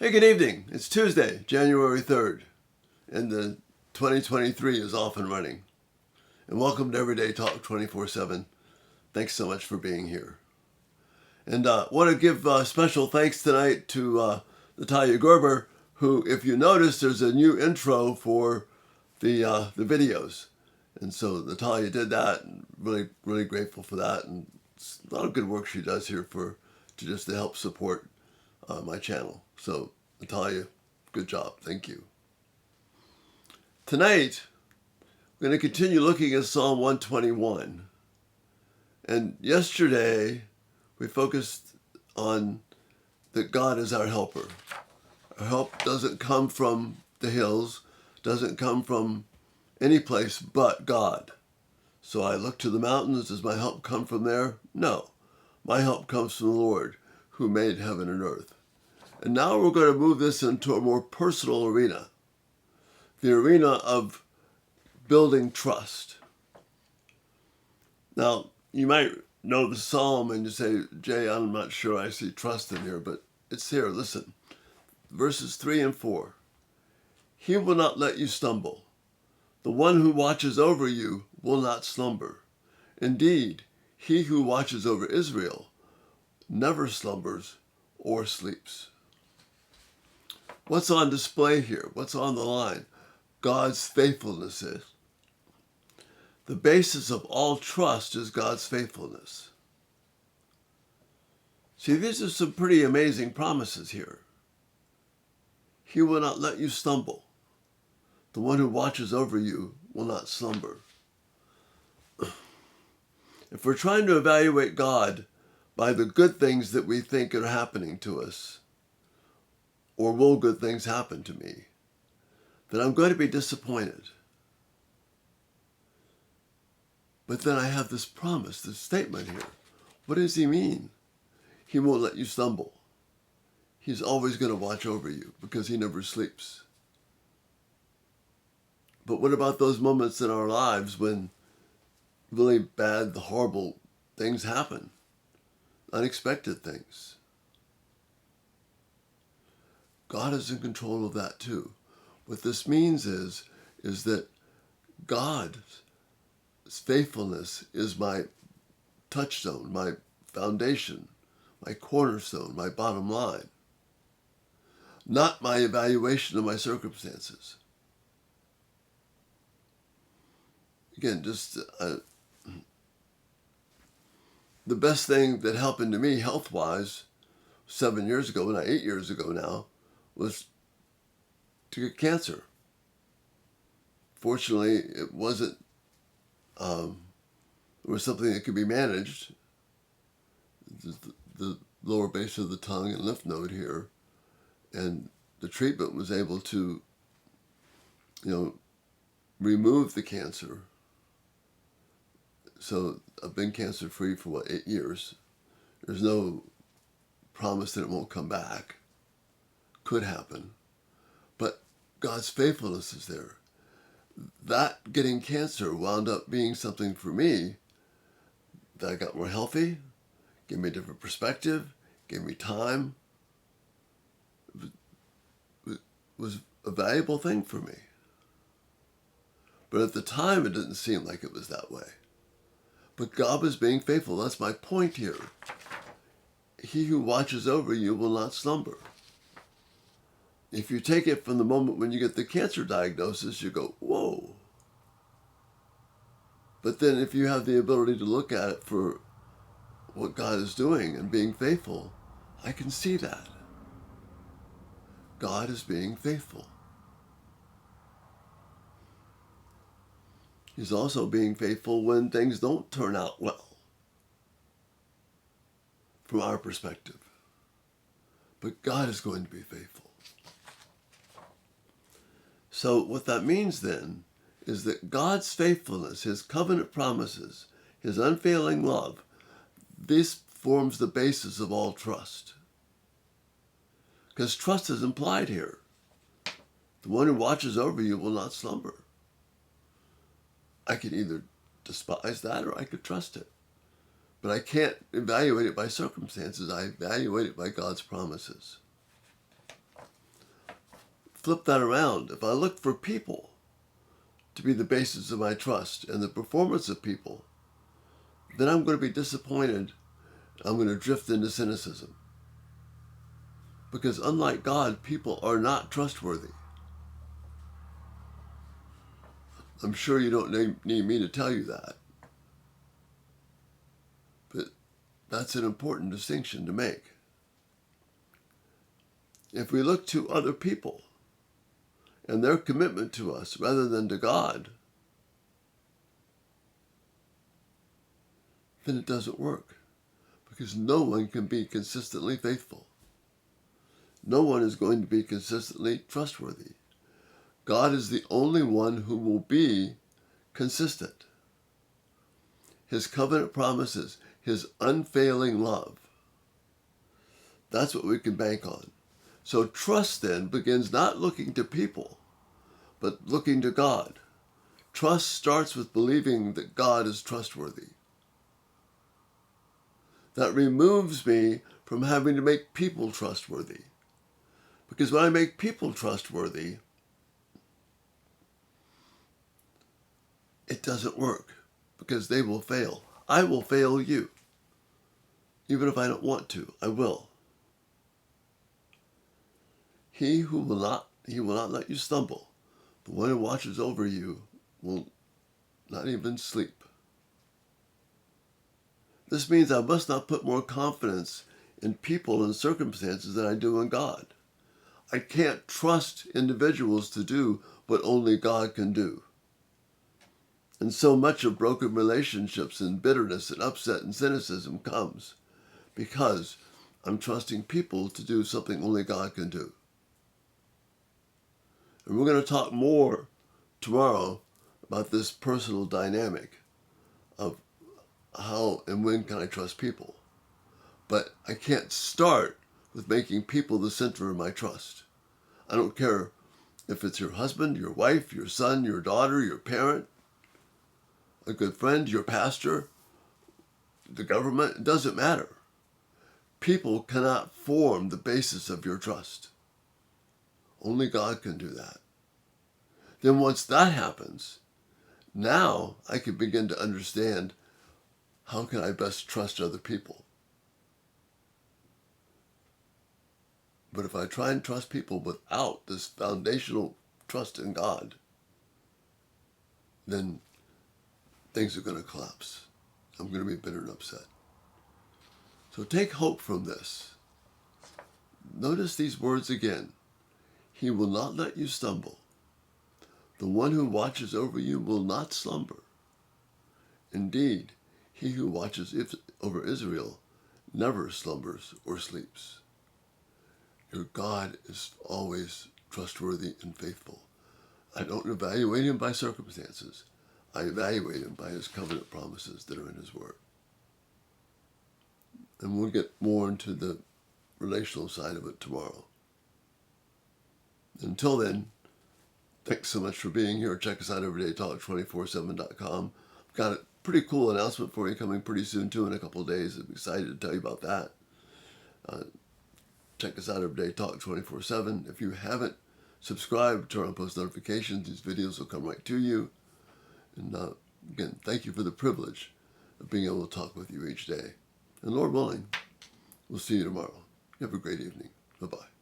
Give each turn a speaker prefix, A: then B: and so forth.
A: Hey, good evening. It's Tuesday, January 3rd, and the 2023 is off and running. And welcome to Everyday Talk 24/7. Thanks so much for being here. And want to give special thanks tonight to Natalia Gerber, who, if you notice, there's a new intro for the videos. And so Natalia did that, and really grateful for that. And it's a lot of good work she does here to help support my channel. So Natalia, good job. Thank you. Tonight, we're going to continue looking at Psalm 121. And yesterday, we focused on that God is our helper. Our help doesn't come from the hills, doesn't come from any place but God. So I look to the mountains. Does my help come from there? No. My help comes from the Lord, who made heaven and earth. And now we're going to move this into a more personal arena, the arena of building trust. Now, you might know the psalm and you say, Jay, I'm not sure I see trust in here, but it's here. Listen, verses 3 and 4. He will not let you stumble. The one who watches over you will not slumber. Indeed, he who watches over Israel never slumbers or sleeps. What's on display here? What's on the line? God's faithfulness is. The basis of all trust is God's faithfulness. See, these are some pretty amazing promises here. He will not let you stumble. The one who watches over you will not slumber. If we're trying to evaluate God by the good things that we think are happening to us, or will good things happen to me, then I'm going to be disappointed. But then I have this promise, this statement here. What does he mean? He won't let you stumble. He's always going to watch over you because he never sleeps. But what about those moments in our lives when really bad, horrible things happen? Unexpected things. God is in control of that too. What this means is that God's faithfulness is my touchstone, my foundation, my cornerstone, my bottom line. Not my evaluation of my circumstances. Again, just the best thing that happened to me health-wise 7 years ago, not 8 years ago now, was to get cancer. Fortunately, it wasn't, it was something that could be managed. The lower base of the tongue and lymph node here. And the treatment was able to, remove the cancer. So I've been cancer-free for 8 years. There's no promise that it won't come back. Could happen. But God's faithfulness is there. That getting cancer wound up being something for me that I got more healthy, gave me a different perspective, gave me time. It was a valuable thing for me. But at the time, it didn't seem like it was that way. But God was being faithful. That's my point here. He who watches over you will not slumber. If you take it from the moment when you get the cancer diagnosis, you go, whoa. But then if you have the ability to look at it for what God is doing and being faithful, I can see that. God is being faithful. He's also being faithful when things don't turn out well, from our perspective. But God is going to be faithful. So what that means then is that God's faithfulness, his covenant promises, his unfailing love, this forms the basis of all trust. Because trust is implied here. The one who watches over you will not slumber. I could either despise that or I could trust it. But I can't evaluate it by circumstances. I evaluate it by God's promises. flip that around, if I look for people to be the basis of my trust and the performance of people, then I'm going to be disappointed. I'm going to drift into cynicism. Because unlike God, people are not trustworthy. I'm sure you don't need me to tell you that. But that's an important distinction to make. If we look to other people and their commitment to us rather than to God, then it doesn't work. Because no one can be consistently faithful. No one is going to be consistently trustworthy. God is the only one who will be consistent. His covenant promises, his unfailing love. That's what we can bank on. So trust then begins not looking to people, but looking to God. Trust starts with believing that God is trustworthy. That removes me from having to make people trustworthy. Because when I make people trustworthy, it doesn't work. Because they will fail. I will fail you. Even if I don't want to, I will. He will not let you stumble. The one who watches over you will not even sleep. This means I must not put more confidence in people and circumstances than I do in God. I can't trust individuals to do what only God can do. And so much of broken relationships and bitterness and upset and cynicism comes because I'm trusting people to do something only God can do. And we're going to talk more tomorrow about this personal dynamic of how and when can I trust people. But I can't start with making people the center of my trust. I don't care if it's your husband, your wife, your son, your daughter, your parent, a good friend, your pastor, the government. It doesn't matter. People cannot form the basis of your trust. Only God can do that. Then once that happens, now I can begin to understand how can I best trust other people. But if I try and trust people without this foundational trust in God, then things are going to collapse. I'm going to be bitter and upset. So take hope from this. Notice these words again. He will not let you stumble. The one who watches over you will not slumber. Indeed, he who watches over Israel never slumbers or sleeps. Your God is always trustworthy and faithful. I don't evaluate him by circumstances. I evaluate him by his covenant promises that are in his word. And we'll get more into the relational side of it tomorrow. Until then, thanks so much for being here. Check us out everydaytalk247.com. I've got a pretty cool announcement for you coming pretty soon too, in a couple of days. I'm excited to tell you about that. Check us out every day, Talk 24/7. If you haven't subscribed, turn on post notifications. These videos will come right to you. And again, thank you for the privilege of being able to talk with you each day. And Lord willing, we'll see you tomorrow. You have a great evening. Bye-bye.